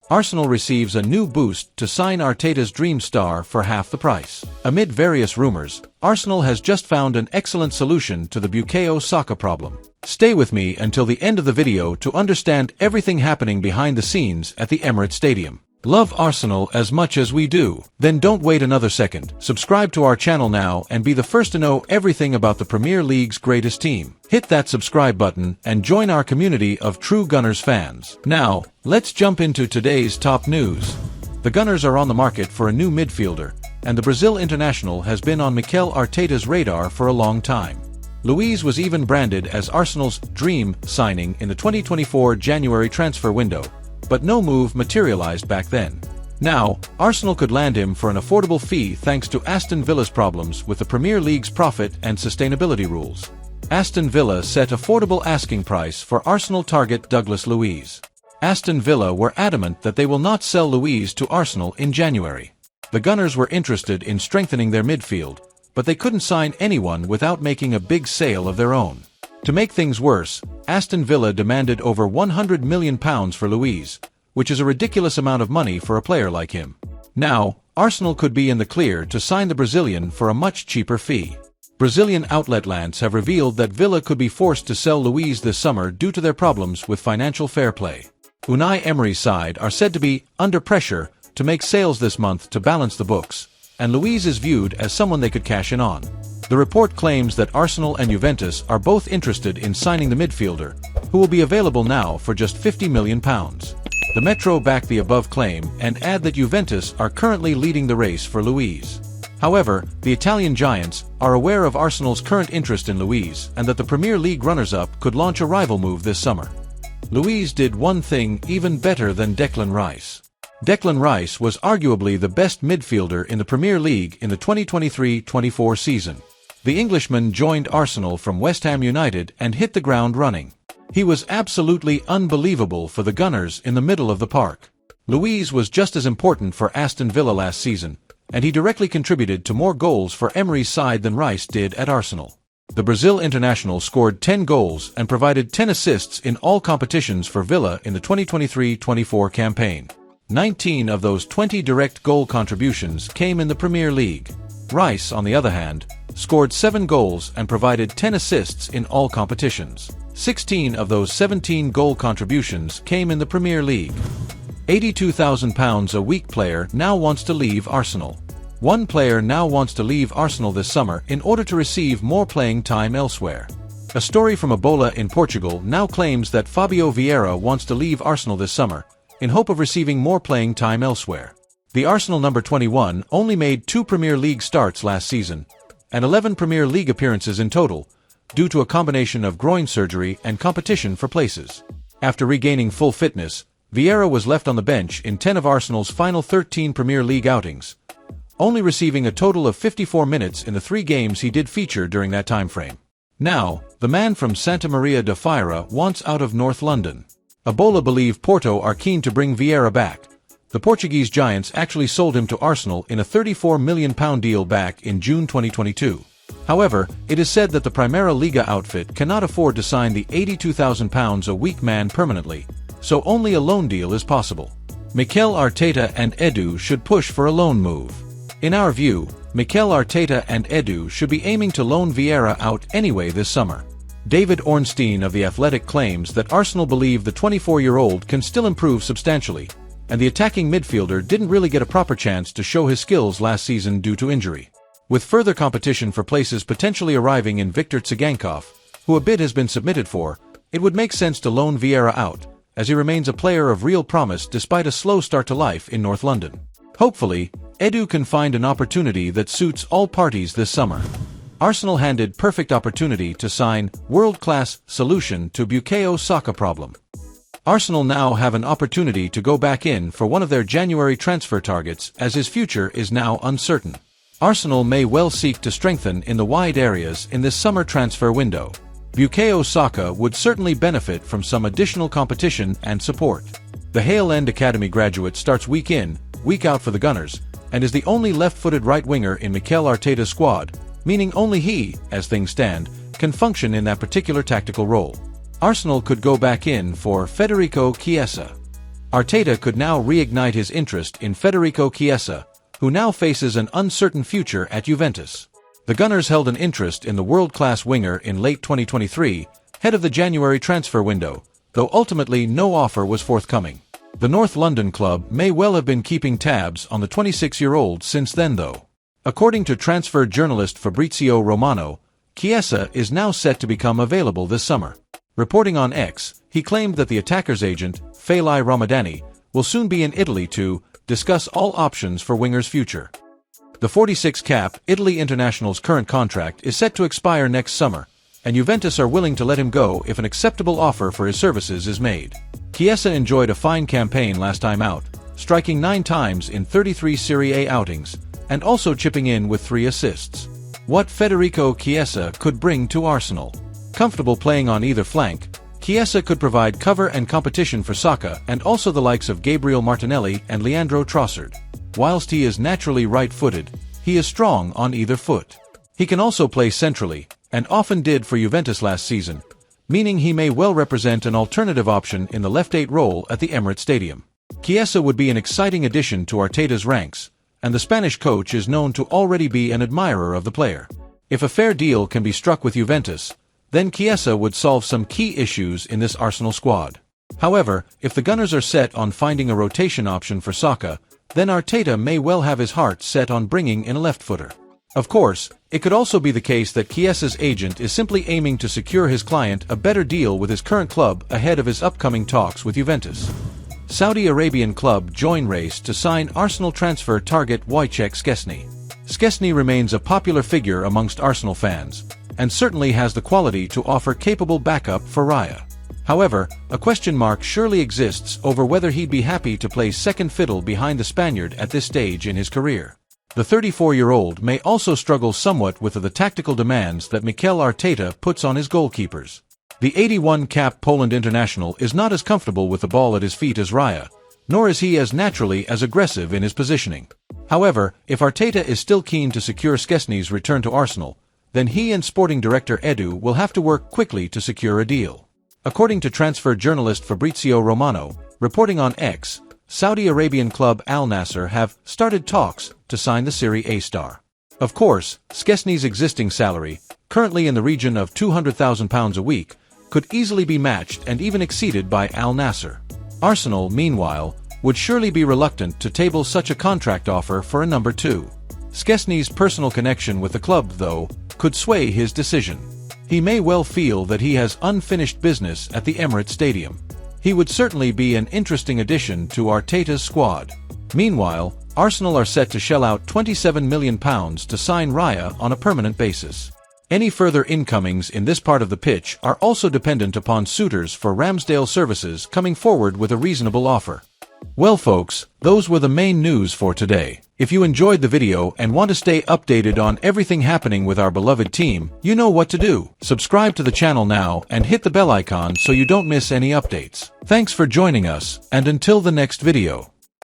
Arsenal receives a new boost to sign Arteta's dream star for half the price. Amid various rumors, Arsenal has just found an excellent solution to the Bukayo Saka problem. Stay with me until the end of the video to understand everything happening behind the scenes at the Emirates Stadium. Love Arsenal as much as we do? Then don't wait another second. Subscribe to our channel now and be the first to know everything about the Premier League's greatest team. Hit that subscribe button and join our community of true Gunners fans. Now, let's jump into today's top news. The Gunners are on the market for a new midfielder, and the Brazil international has been on Mikel Arteta's radar for a long time. Luiz was even branded as Arsenal's dream signing in the 2024 January transfer window, but no move materialized back then. Now, Arsenal could land him for an affordable fee thanks to Aston Villa's problems with the Premier League's profit and sustainability rules. Aston Villa set affordable asking price for Arsenal target Douglas Luiz. Aston Villa were adamant that they will not sell Luiz to Arsenal in January. The Gunners were interested in strengthening their midfield, but they couldn't sign anyone without making a big sale of their own. To make things worse, Aston Villa demanded over £100 million for Luiz, which is a ridiculous amount of money for a player like him. Now, Arsenal could be in the clear to sign the Brazilian for a much cheaper fee. Brazilian outlets have revealed that Villa could be forced to sell Luiz this summer due to their problems with financial fair play. Unai Emery's side are said to be under pressure to make sales this month to balance the books, and Luiz is viewed as someone they could cash in on. The report claims that Arsenal and Juventus are both interested in signing the midfielder, who will be available now for just £50 million. The Metro back the above claim and add that Juventus are currently leading the race for Luiz. However, the Italian giants are aware of Arsenal's current interest in Luiz and that the Premier League runners-up could launch a rival move this summer. Luiz did one thing even better than Declan Rice. Declan Rice was arguably the best midfielder in the Premier League in the 2023-24 season. The Englishman joined Arsenal from West Ham United and hit the ground running. He was absolutely unbelievable for the Gunners in the middle of the park. Luiz was just as important for Aston Villa last season, and he directly contributed to more goals for Emery's side than Rice did at Arsenal. The Brazil international scored 10 goals and provided 10 assists in all competitions for Villa in the 2023-24 campaign. 19 of those 20 direct goal contributions came in the Premier League. Rice, on the other hand, scored 7 goals and provided 10 assists in all competitions. 16 of those 17 goal contributions came in the Premier League. £82,000 a week player now wants to leave Arsenal. One player now wants to leave Arsenal this summer in order to receive more playing time elsewhere. A story from Ebola in Portugal now claims that Fabio Vieira wants to leave Arsenal this summer in hope of receiving more playing time elsewhere. The Arsenal number 21 only made 2 Premier League starts last season, and 11 Premier League appearances in total, due to a combination of groin surgery and competition for places. After regaining full fitness, Vieira was left on the bench in 10 of Arsenal's final 13 Premier League outings, only receiving a total of 54 minutes in the 3 games he did feature during that time frame. Now, the man from Santa Maria da Feira wants out of North London. Ebola believe Porto are keen to bring Vieira back. The Portuguese giants actually sold him to Arsenal in a £34 million deal back in June 2022. However, it is said that the Primera Liga outfit cannot afford to sign the £82,000 a week man permanently, so only a loan deal is possible. Mikel Arteta and Edu should push for a loan move. In our view, Mikel Arteta and Edu should be aiming to loan Vieira out anyway this summer. David Ornstein of The Athletic claims that Arsenal believe the 24-year-old can still improve substantially, and the attacking midfielder didn't really get a proper chance to show his skills last season due to injury. With further competition for places potentially arriving in Viktor Tsygankov, who a bid has been submitted for, it would make sense to loan Vieira out, as he remains a player of real promise despite a slow start to life in North London. Hopefully, Edu can find an opportunity that suits all parties this summer. Arsenal handed perfect opportunity to sign world-class solution to Bukayo Saka problem. Arsenal now have an opportunity to go back in for one of their January transfer targets as his future is now uncertain. Arsenal may well seek to strengthen in the wide areas in this summer transfer window. Bukayo Saka would certainly benefit from some additional competition and support. The Hale End Academy graduate starts week in, week out for the Gunners, and is the only left-footed right winger in Mikel Arteta's squad, meaning only he, as things stand, can function in that particular tactical role. Arsenal could go back in for Federico Chiesa. Arteta could now reignite his interest in Federico Chiesa, who now faces an uncertain future at Juventus. The Gunners held an interest in the world-class winger in late 2023, ahead of the January transfer window, though ultimately no offer was forthcoming. The North London club may well have been keeping tabs on the 26-year-old since then though. According to transfer journalist Fabrizio Romano, Chiesa is now set to become available this summer. Reporting on X, he claimed that the attacker's agent, Failai Ramadani, will soon be in Italy to discuss all options for winger's future. The 46-cap Italy international's current contract is set to expire next summer, and Juventus are willing to let him go if an acceptable offer for his services is made. Chiesa enjoyed a fine campaign last time out, striking 9 times in 33 Serie A outings, and also chipping in with 3 assists. What Federico Chiesa could bring to Arsenal? Comfortable playing on either flank, Chiesa could provide cover and competition for Saka and also the likes of Gabriel Martinelli and Leandro Trossard. Whilst he is naturally right-footed, he is strong on either foot. He can also play centrally, and often did for Juventus last season, meaning he may well represent an alternative option in the left 8 role at the Emirates Stadium. Chiesa would be an exciting addition to Arteta's ranks, and the Spanish coach is known to already be an admirer of the player. If a fair deal can be struck with Juventus, then Chiesa would solve some key issues in this Arsenal squad. However, if the Gunners are set on finding a rotation option for Saka, then Arteta may well have his heart set on bringing in a left-footer. Of course, it could also be the case that Chiesa's agent is simply aiming to secure his client a better deal with his current club ahead of his upcoming talks with Juventus. Saudi Arabian club join race to sign Arsenal transfer target Wojciech Szczesny. Szczesny remains a popular figure amongst Arsenal fans, and certainly has the quality to offer capable backup for Raya. However, a question mark surely exists over whether he'd be happy to play second fiddle behind the Spaniard at this stage in his career. The 34-year-old may also struggle somewhat with the tactical demands that Mikel Arteta puts on his goalkeepers. The 81-cap Poland international is not as comfortable with the ball at his feet as Raya, nor is he as naturally as aggressive in his positioning. However, if Arteta is still keen to secure Szczesny's return to Arsenal, then he and sporting director Edu will have to work quickly to secure a deal. According to transfer journalist Fabrizio Romano, reporting on X, Saudi Arabian club Al Nassr have started talks to sign the Serie A star. Of course, Szczesny's existing salary, currently in the region of £200,000 a week, could easily be matched and even exceeded by Al Nassr. Arsenal, meanwhile, would surely be reluctant to table such a contract offer for a number 2. Szczesny's personal connection with the club, though, could sway his decision. He may well feel that he has unfinished business at the Emirates Stadium. He would certainly be an interesting addition to Arteta's squad. Meanwhile, Arsenal are set to shell out £27 million to sign Raya on a permanent basis. Any further incomings in this part of the pitch are also dependent upon suitors for Ramsdale services coming forward with a reasonable offer. Well folks, those were the main news for today. If you enjoyed the video and want to stay updated on everything happening with our beloved team, you know what to do. Subscribe to the channel now and hit the bell icon so you don't miss any updates. Thanks for joining us, and until the next video.